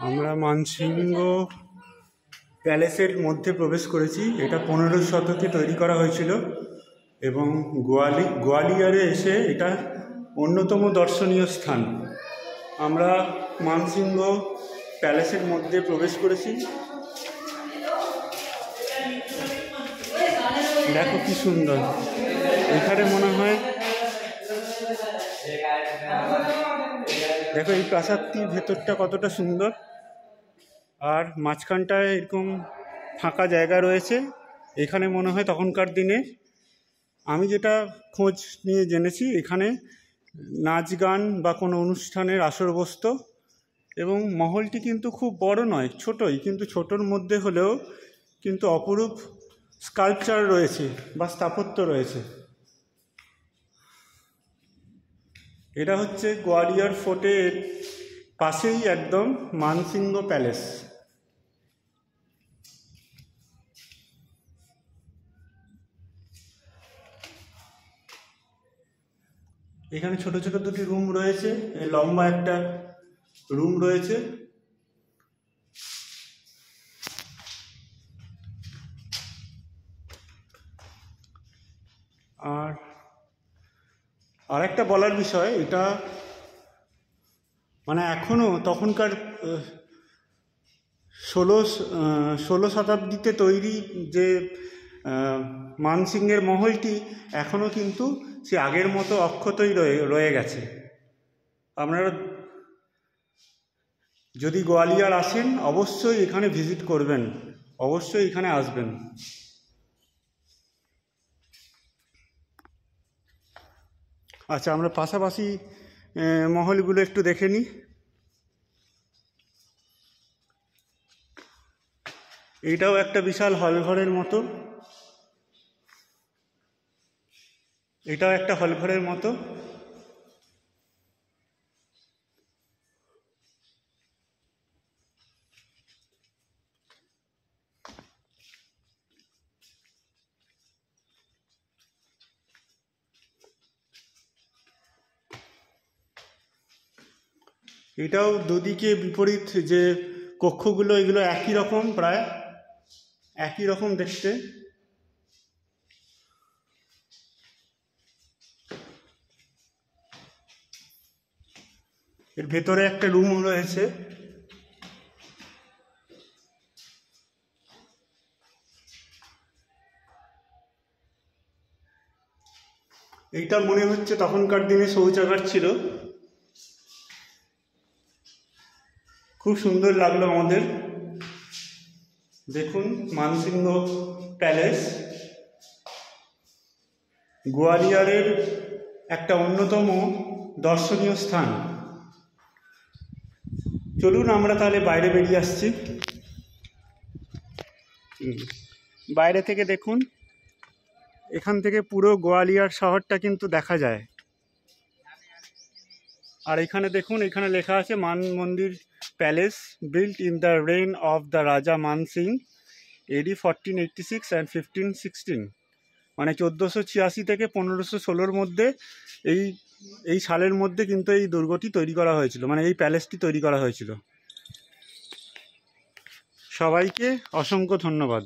আমরা মানসিংহ প্যালেসের মধ্যে প্রবেশ করেছি। এটা 15 শতকে তৈরি করা হয়েছিল এবং গোয়ালিয়রে এসে এটা অন্যতম দর্শনীয় স্থান। আমরা মানসিংহ প্যালেসের মধ্যে প্রবেশ করেছি। দেখো কি সুন্দর, এখানে মনে হয় দেখো এই প্রাসাদটির ভেতরটা কতটা সুন্দর, আর মাঝখানটায় এরকম ফাঁকা জায়গা রয়েছে। এখানে মনে হয় তখনকার দিনে, আমি যেটা খোঁজ নিয়ে জেনেছি, এখানে নাচ গান বা কোনো অনুষ্ঠানের আসর বসত। এবং মহলটি কিন্তু খুব বড় নয়, ছোটই, কিন্তু ছোটোর মধ্যে হলেও কিন্তু অপরূপ স্কাল্পচার রয়েছে বা স্থাপত্য রয়েছে। এটা হচ্ছে গোয়ালিয়র ফোর্টের পাশেই একদম মানসিংহ প্যালেস। এখানে ছোট ছোট দুটি রুম রয়েছে, লম্বা একটা রুম রয়েছে। আর একটা বলার বিষয়, এটা মানে এখনও তখনকার 16 শতাব্দীতে তৈরি যে মানসিংহের মহলটি এখনও কিন্তু সে আগের মতো অক্ষতই রয়ে গেছে। আপনারা যদি গোয়ালিয়র আসেন অবশ্যই এখানে ভিজিট করবেন, অবশ্যই এখানে আসবেন। আচ্ছা, আমরা পাশাপাশি মহলগুলো একটু দেখে নিই। এইটাও একটা বিশাল হলঘরের মতো, এটাও একটা হলঘরের মতো। এটাও দুদিকে বিপরীত যে কক্ষগুলো, এগুলো একই রকম, প্রায় একই রকম দেখতে। এর ভেতরে একটা রুম রয়েছে। এইটা মনে হচ্ছে তখনকার দিনে শৌচাগার ছিল। খুব সুন্দর লাগলো আমাদের। দেখুন মানসিংহ প্যালেস গোয়ালিয়রের একটা অন্যতম দর্শনীয় স্থান। চলুন আমরা তাহলে বাইরে বেরিয়ে আসছি। বাইরে থেকে দেখুন, এখান থেকে পুরো গোয়ালিয়র শহরটা কিন্তু দেখা যায়। আর এখানে দেখুন, এখানে লেখা আছে মান মন্দির palace built in the rain of the রাজা মানসিং AD 1486 অ্যান্ড 1516, মানে 1486 থেকে 1516 মধ্যে এই সালের মধ্যে কিন্তু এই দুর্গটি তৈরি করা হয়েছিল, মানে এই প্যালেসটি তৈরি করা হয়েছিল। সবাইকে অসংখ্য ধন্যবাদ।